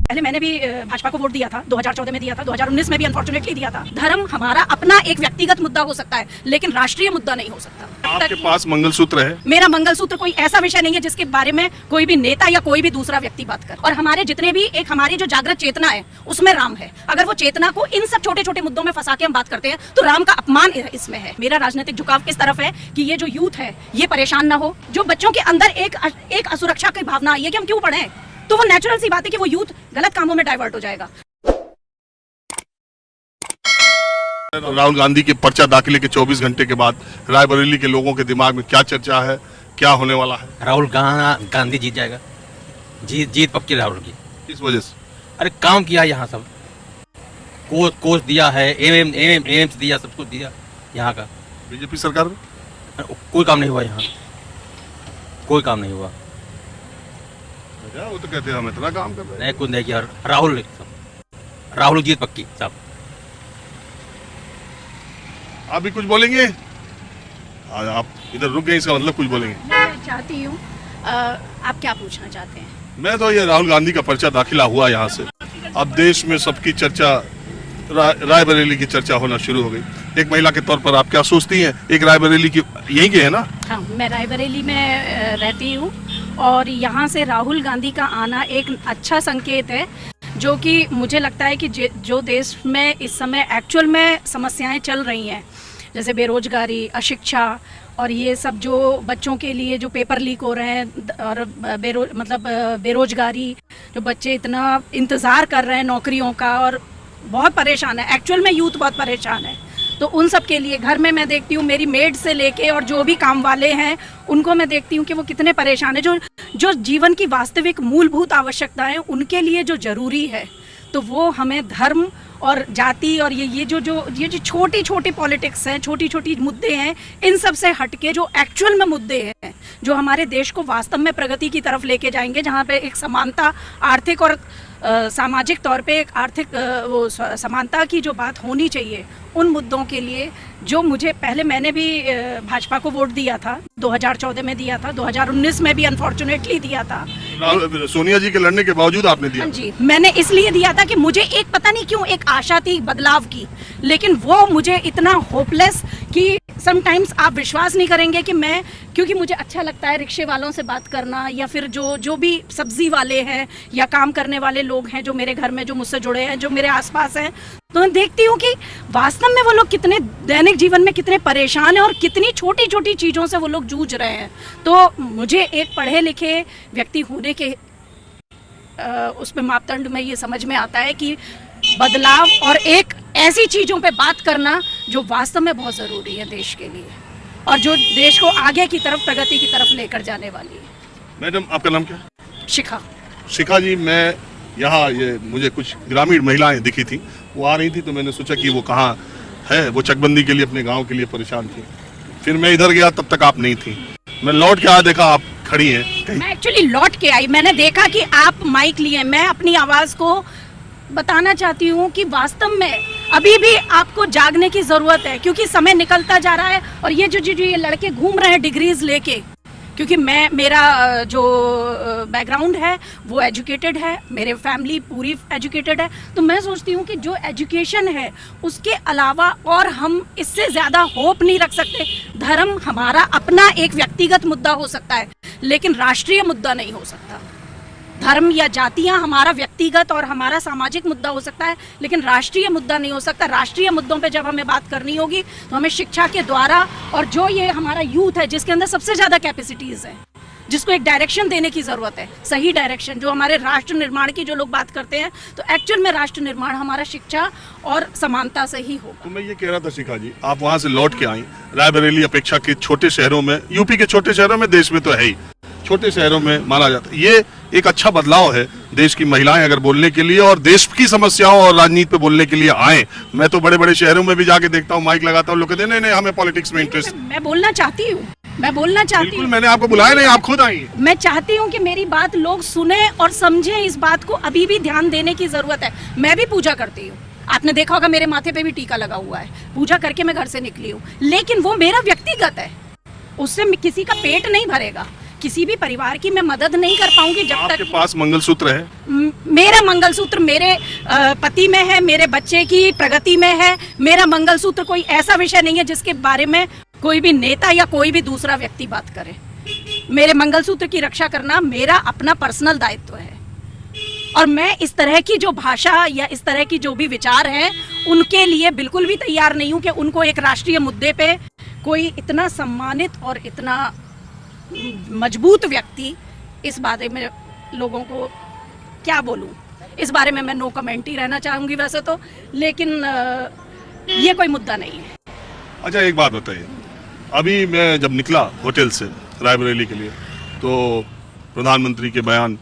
पहले मैंने भी भाजपा को वोट दिया था, 2014 में दिया था, 2019 में भी अनफॉर्चुनेटली दिया था। धर्म हमारा अपना एक व्यक्तिगत मुद्दा हो सकता है, लेकिन राष्ट्रीय मुद्दा नहीं हो सकता। आपके पास मंगलसूत्र है? मेरा मंगलसूत्र कोई ऐसा विषय नहीं है जिसके बारे में कोई भी नेता या कोई भी दूसरा व्यक्ति बात कर। और हमारे जितने भी एक हमारी जो जागृत चेतना है उसमें राम है। अगर वो चेतना को इन सब छोटे छोटे मुद्दों में फंसा के हम बात करते हैं तो राम का अपमान इसमें है। मेरा राजनीतिक झुकाव किस तरफ है कि ये जो यूथ है ये परेशान ना हो, जो बच्चों के अंदर एक असुरक्षा की भावना आई है कि हम क्यों पढ़ें, तो वो नेचुरल सी बात है कि वो यूथ गलत कामों में डाइवर्ट हो जाएगा। राहुल गांधी के पर्चा दाखिले के 24 घंटे के बाद रायबरेली के लोगों के दिमाग में क्या चर्चा है, क्या होने वाला है? राहुल गांधी जीत जाएगा। जीत पक्की राहुल की। किस वजह से? अरे काम किया यहाँ सब, कोच दिया है, एम्स दिया, सब कुछ दिया यहाँ का। बीजेपी सरकार में कोई काम नहीं हुआ यहाँ, कोई काम नहीं हुआ। क्या वो तो कहते हैं हम इतना काम कर रहे हैं। नहीं, कुछ नहीं किया। राहुल जीत पक्की साहब। आप भी कुछ बोलेंगे? आप इधर रुक गए, इसका मतलब कुछ बोलेंगे? मैं चाहती हूँ, आप क्या पूछना चाहते हैं? मैं तो ये राहुल गांधी का पर्चा दाखिला हुआ यहाँ से, अब देश में सबकी चर्चा रायबरेली की चर्चा होना शुरू हो गई। एक महिला के तौर पर आप क्या सोचती हैं? एक रायबरेली की यहीं के है ना? हाँ, मैं रायबरेली में रहती हूँ और यहाँ से राहुल गांधी का आना एक अच्छा संकेत है, जो कि मुझे लगता है कि जो देश में इस समय एक्चुअल में समस्याएं चल रही हैं, जैसे बेरोजगारी, अशिक्षा और ये सब जो बच्चों के लिए जो पेपर लीक हो रहे हैं और बेरोजगारी, जो बच्चे इतना इंतज़ार कर रहे हैं नौकरियों का और बहुत परेशान है, एक्चुअल में यूथ बहुत परेशान है। तो उन सब के लिए घर में मैं देखती हूँ, मेरी मेड से लेके और जो भी काम वाले हैं उनको मैं देखती हूँ कि वो कितने परेशान है। जो जीवन की वास्तविक मूलभूत आवश्यकताएं उनके लिए जो ज़रूरी है, तो वो हमें धर्म और जाति और ये जो छोटी छोटी पॉलिटिक्स हैं, छोटी छोटी मुद्दे हैं, इन सब से हटके जो एक्चुअल में मुद्दे हैं, जो हमारे देश को वास्तव में प्रगति की तरफ लेके जाएंगे, जहाँ पे एक समानता, आर्थिक और सामाजिक तौर पे एक आर्थिक समानता की जो बात होनी चाहिए, उन मुद्दों के लिए जो मुझे पहले मैंने भी भाजपा को वोट दिया था, 2014 में दिया था, 2019 में भी अनफॉर्चुनेटली दिया था। सोनिया जी के लड़ने के बावजूद आपने दिया? हाँ जी, मैंने इसलिए दिया था कि मुझे एक पता नहीं क्यों एक आशा थी बदलाव की, लेकिन वो मुझे इतना होपलेस कि समटाइम्स आप विश्वास नहीं करेंगे कि मैं, क्योंकि मुझे अच्छा लगता है रिक्शे वालों से बात करना या फिर जो भी सब्जी वाले हैं या काम करने वाले लोग हैं जो मेरे घर में जो मुझसे जुड़े हैं, जो मेरे आसपास हैं, तो मैं देखती हूँ कि वास्तव में वो लोग कितने दैनिक जीवन में कितने परेशान हैं और कितनी छोटी छोटी चीज़ों से वो लोग जूझ रहे हैं। तो मुझे एक पढ़े लिखे व्यक्ति होने के उस पे मापदंड में ये समझ में आता है कि बदलाव और एक ऐसी चीज़ों पे बात करना जो वास्तव में बहुत ज़रूरी है देश के लिए और जो देश को आगे की तरफ, प्रगति की तरफ लेकर जाने वाली है। मैडम, आपका नाम क्या? शिखा। शिखा जी, मैं यहाँ मुझे कुछ ग्रामीण महिलाएं दिखी थी, वो आ रही थी, तो मैंने सोचा कि वो कहाँ है, वो चकबंदी के लिए अपने गाँव के लिए परेशान थी। फिर मैं इधर गया, तब तक आप नहीं थी। मैं लौट के आया, देखा आप खड़ी हैं। मैं एक्चुअली लौट के आई, मैंने देखा कि आप माइक लिए। मैं अपनी आवाज़ को बताना चाहती हूँ कि वास्तव में अभी भी आपको जागने की ज़रूरत है, क्योंकि समय निकलता जा रहा है और ये जो ये लड़के घूम रहे हैं डिग्रीज लेके, क्योंकि मेरा जो बैकग्राउंड है वो एजुकेटेड है, मेरे फैमिली पूरी एजुकेटेड है, तो मैं सोचती हूँ कि जो एजुकेशन है उसके अलावा और हम इससे ज़्यादा होप नहीं रख सकते। धर्म हमारा अपना एक व्यक्तिगत मुद्दा हो सकता है, लेकिन राष्ट्रीय मुद्दा नहीं हो सकता। धर्म या जातियां हमारा व्यक्तिगत और हमारा सामाजिक मुद्दा हो सकता है, लेकिन राष्ट्रीय मुद्दा नहीं हो सकता। राष्ट्रीय मुद्दों पे जब हमें बात करनी होगी तो हमें शिक्षा के द्वारा, और जो ये हमारा यूथ है जिसके अंदर सबसे ज़्यादा कैपेसिटीज़ है, जिसको एक डायरेक्शन देने की ज़रूरत है, सही डायरेक्शन, जो हमारे राष्ट्र निर्माण की जो लोग बात करते हैं, तो एक्चुअल में राष्ट्र निर्माण हमारा शिक्षा और समानता से ही होगा। तो मैं ये कह रहा था शिखा जी, आप वहाँ से लौट के आई, रायबरेली अपेक्षा के छोटे शहरों में, यूपी के छोटे शहरों में, देश में तो है ही, छोटे शहरों में माना जाता है ये एक अच्छा बदलाव है। देश की महिलाएं अगर बोलने के लिए और देश की समस्याओं और राजनीति पे बोलने के लिए आए, मैं तो बड़े बड़े शहरों में भी जाके देखता हूँ, माइक लगाता हूँ, लोग कहते हैं नहीं हमें पॉलिटिक्स में इंटरेस्ट। मैं बोलना चाहती हूँ, बिल्कुल, मैंने आपको बुलाया नहीं, आप खुद आई। मैं चाहती हूँ कि मेरी बात लोग सुने और समझें। इस बात को अभी भी ध्यान देने की जरूरत है। मैं भी पूजा करती हूँ, आपने देखा होगा मेरे माथे पे भी टीका लगा हुआ है, पूजा करके मैं घर से निकली हूँ, लेकिन वो मेरा व्यक्तिगत है, उससे किसी का पेट नहीं भरेगा। किसी भी परिवार की मैं मदद नहीं कर पाऊंगी जब आपके तक पास मंगलसूत्र है? मेरा मंगलसूत्र मेरे पति में है, मेरे बच्चे की प्रगति में है। मेरा मंगलसूत्र कोई ऐसा विषय नहीं है जिसके बारे में कोई भी नेता या कोई भी दूसरा व्यक्ति बात करे। मेरे मंगलसूत्र की रक्षा करना मेरा अपना पर्सनल दायित्व है, और मैं इस तरह की जो भाषा या इस तरह की जो भी विचार हैं उनके लिए बिल्कुल भी तैयार नहीं हूं कि उनको एक राष्ट्रीय मुद्दे पे कोई इतना सम्मानित और इतना मजबूत व्यक्ति इस बारे में लोगों को क्या बोलूं, इस बारे में मैं नो कमेंट ही रहना चाहूंगी वैसे तो, लेकिन ये कोई मुद्दा नहीं है। अच्छा, एक बात बताइए, अभी मैं जब निकला होटल से रायबरेली के लिए तो प्रधानमंत्री के बयान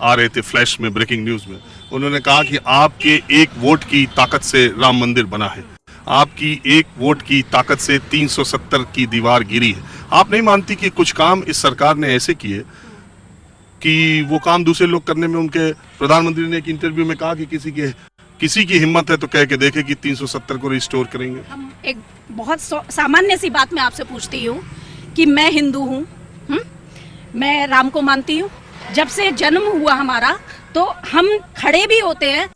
आ रहे थे फ्लैश में, ब्रेकिंग न्यूज में। उन्होंने कहा कि आपके एक वोट की ताकत से राम मंदिर बना है, आपकी एक वोट की ताकत से 370 की दीवार गिरी है। आप नहीं मानती कि कुछ काम इस सरकार ने ऐसे किए कि वो काम दूसरे लोग करने में उनके, प्रधानमंत्री ने एक इंटरव्यू में कहा कि किसी की हिम्मत है तो कह के देखे कि 370 को रिस्टोर करेंगे। हम एक बहुत सामान्य सी बात मैं आपसे पूछती हूँ कि मैं हिंदू हूँ, मैं राम को मानती हूँ। जब से जन्म हुआ हमारा तो हम खड़े भी होते हैं,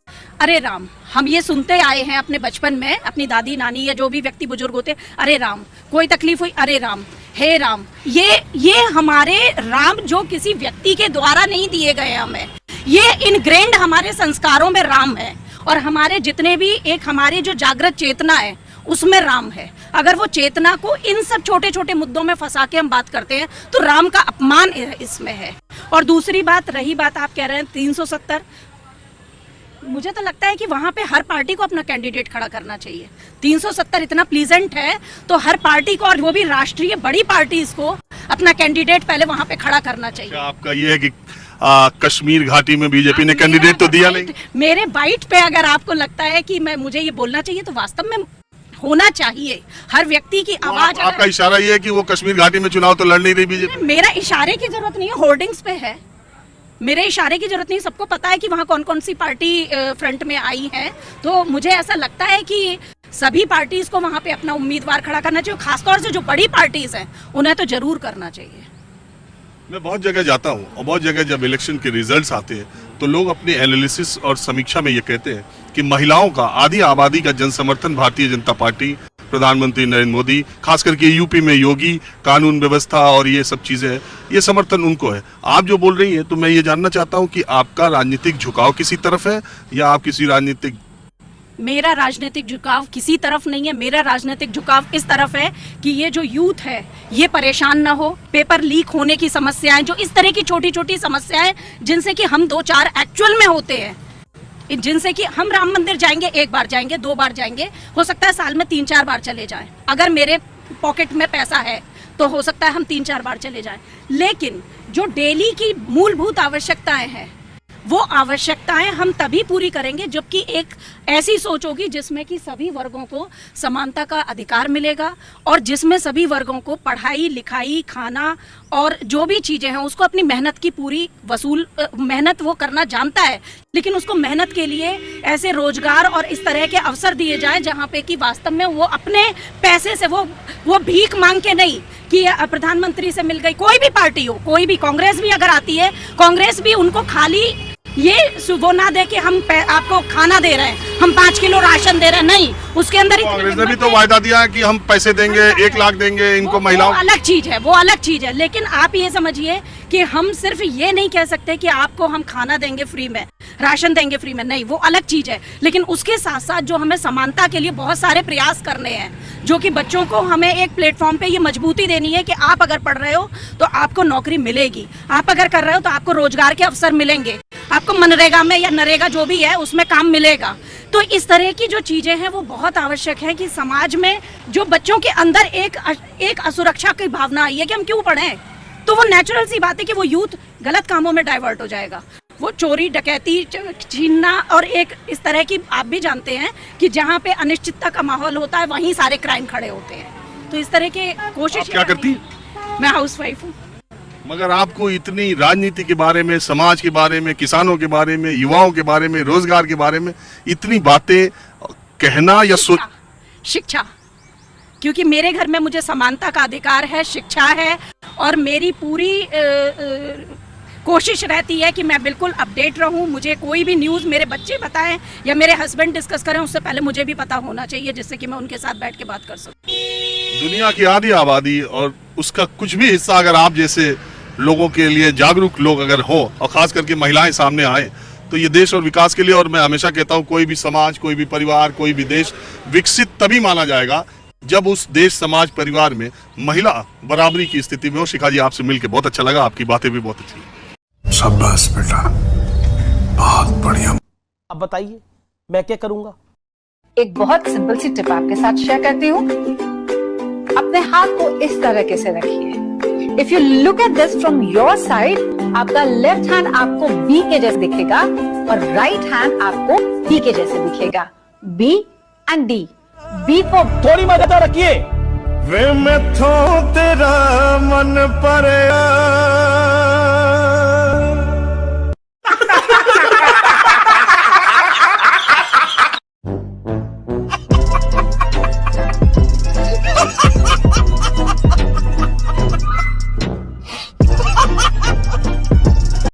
अरे राम। हम ये सुनते आए हैं अपने बचपन में, अपनी दादी नानी या जो भी व्यक्ति बुजुर्ग होते हैं, अरे राम। कोई तकलीफ हुई, अरे राम, हे राम। ये हमारे राम जो किसी व्यक्ति के द्वारा नहीं दिए गए हमें, ये इनग्रेन्ड हमारे संस्कारों में राम है। और हमारे जितने भी एक हमारे जो जागृत चेतना है उसमें राम है। अगर वो चेतना को इन सब छोटे छोटे मुद्दों में फंसा के हम बात करते हैं तो राम का अपमान इसमें है। और दूसरी बात, रही बात आप कह रहे हैं 370, मुझे तो लगता है कि वहां पे हर पार्टी को अपना कैंडिडेट खड़ा करना चाहिए। 370 इतना प्लीजेंट है तो हर पार्टी को, और वो भी राष्ट्रीय बड़ी पार्टी, इसको अपना कैंडिडेट पहले वहां पे खड़ा करना चाहिए। आपका ये है कि कश्मीर घाटी में बीजेपी ने कैंडिडेट तो दिया नहीं? मेरे बाइट पे अगर आपको लगता है कि मुझे ये बोलना चाहिए तो वास्तव में होना चाहिए। हर व्यक्ति की आवाज। आपका इशारा ये है कि वो कश्मीर घाटी में चुनाव तो लड़ नहीं रही बीजेपी? मेरा इशारे की जरूरत नहीं है, होर्डिंग्स पे है। मेरे इशारे की जरूरत नहीं, सबको पता है कि वहाँ कौन कौन सी पार्टी फ्रंट में आई है। तो मुझे ऐसा लगता है कि सभी पार्टीज को वहाँ पे अपना उम्मीदवार खड़ा करना चाहिए। खासतौर से जो बड़ी पार्टीज हैं उन्हें तो जरूर करना चाहिए। मैं बहुत जगह जाता हूँ और बहुत जगह जब इलेक्शन के रिजल्ट्स आते हैं तो लोग अपने एनालिसिस और समीक्षा में ये कहते हैं कि महिलाओं का, आधी आबादी का जनसमर्थन भारतीय जनता पार्टी, प्रधानमंत्री नरेंद्र मोदी, खास करके यूपी में योगी, कानून व्यवस्था और ये सब चीजें, ये समर्थन उनको है। आप जो बोल रही हैं तो मैं ये जानना चाहता हूँ कि आपका राजनीतिक झुकाव किसी तरफ है या आप किसी राजनीतिक? मेरा राजनीतिक झुकाव किसी तरफ नहीं है। मेरा राजनीतिक झुकाव इस तरफ है कि ये जो यूथ है ये परेशान ना हो। पेपर लीक होने की समस्याएं, जो इस तरह की छोटी छोटी समस्याएं जिनसे कि हम 2-4 एक्चुअल में होते हैं, जिनसे कि हम राम मंदिर जाएंगे, 1 बार जाएंगे, 2 बार जाएंगे, हो सकता है साल में 3-4 बार चले जाएं। अगर मेरे पॉकेट में पैसा है तो हो सकता है हम 3-4 बार चले जाएं। लेकिन जो डेली की मूलभूत आवश्यकताएं हैं वो आवश्यकताएं हम तभी पूरी करेंगे जबकि एक ऐसी सोच होगी जिसमें कि सभी वर्गों को समानता का अधिकार मिलेगा और जिसमें सभी वर्गों को पढ़ाई लिखाई, खाना और जो भी चीज़ें हैं उसको अपनी मेहनत की पूरी मेहनत वो करना जानता है, लेकिन उसको मेहनत के लिए ऐसे रोजगार और इस तरह के अवसर दिए जाएं जहां पे कि वास्तव में वो अपने पैसे से वो भीख मांग के नहीं कि प्रधानमंत्री से मिल गई, कोई भी पार्टी हो, कोई भी, कांग्रेस भी अगर आती है, कांग्रेस भी उनको खाली ये वो ना दे के हम आपको खाना दे रहे हैं, हम 5 किलो राशन दे रहे हैं, नहीं, उसके अंदर कांग्रेस ने भी तो वायदा दिया है कि हम पैसे देंगे, 1 लाख देंगे इनको महिलाओं। अलग चीज है, वो अलग चीज है। लेकिन आप ये समझिए कि हम सिर्फ ये नहीं कह सकते कि आपको हम खाना देंगे फ्री में, राशन देंगे फ्री में, नहीं, वो अलग चीज है। लेकिन उसके साथ साथ जो हमें समानता के लिए बहुत सारे प्रयास करने हैं, जो कि बच्चों को हमें एक प्लेटफॉर्म पे ये मजबूती देनी है कि आप अगर पढ़ रहे हो तो आपको नौकरी मिलेगी, आप अगर कर रहे हो तो आपको रोजगार के अवसर मिलेंगे, आपको मनरेगा में या नरेगा जो भी है उसमें काम मिलेगा। तो इस तरह की जो चीजें हैं वो बहुत आवश्यक है कि समाज में जो बच्चों के अंदर एक असुरक्षा की भावना आई है कि हम क्यों पढ़ें, तो वो नेचुरल सी बात है कि वो यूथ गलत कामों में डाइवर्ट हो जाएगा। वो चोरी, डकैती, छीनना और एक इस तरह की, आप भी जानते हैं कि जहाँ पे अनिश्चितता का माहौल होता है वहीं सारे क्राइम खड़े होते हैं। तो इस तरह के कोशिश। क्या करती? मैं हाउसवाइफ हूँ। मगर आपको इतनी राजनीति के बारे में, समाज के बारे में, किसानों के बारे में, युवाओं के बारे में, रोजगार के बारे में इतनी बातें कहना या शिक्षा, क्योंकि मेरे घर में मुझे समानता का अधिकार है, शिक्षा है, और मेरी पूरी कोशिश रहती है कि मैं बिल्कुल अपडेट रहूं। मुझे कोई भी न्यूज़ मेरे बच्चे बताएं या मेरे हस्बैंड डिस्कस करें, उससे पहले मुझे भी पता होना चाहिए, जिससे कि मैं उनके साथ बैठ के बात कर सकूं। दुनिया की आधी आबादी और उसका कुछ भी हिस्सा अगर आप जैसे लोगों के लिए जागरूक लोग अगर हो, और खास करके महिलाएं सामने आए, तो ये देश और विकास के लिए, और मैं हमेशा कहता हूँ कोई भी समाज, कोई भी परिवार, कोई भी देश विकसित तभी माना जाएगा जब उस देश, समाज, परिवार में महिला बराबरी की स्थिति में हो। शिखा जी, आपसे मिलकर बहुत अच्छा लगा, आपकी बातें भी बहुत अच्छी। शाबाश बेटा, बहुत बढ़िया। अब बताइए मैं क्या करूंगा? एक बहुत सिंपल सी टिप आपके साथ शेयर करती हूँ। अपने हाथ को इस तरीके से रखिए। If you look at this from your side, आपका लेफ्ट हैंड आपको बी के जैसे दिखेगा और राइट हैंड आपको डी के जैसे दिखेगा। B and D. B for थोड़ी मदद रखिए। वे मैं तेरा मन पर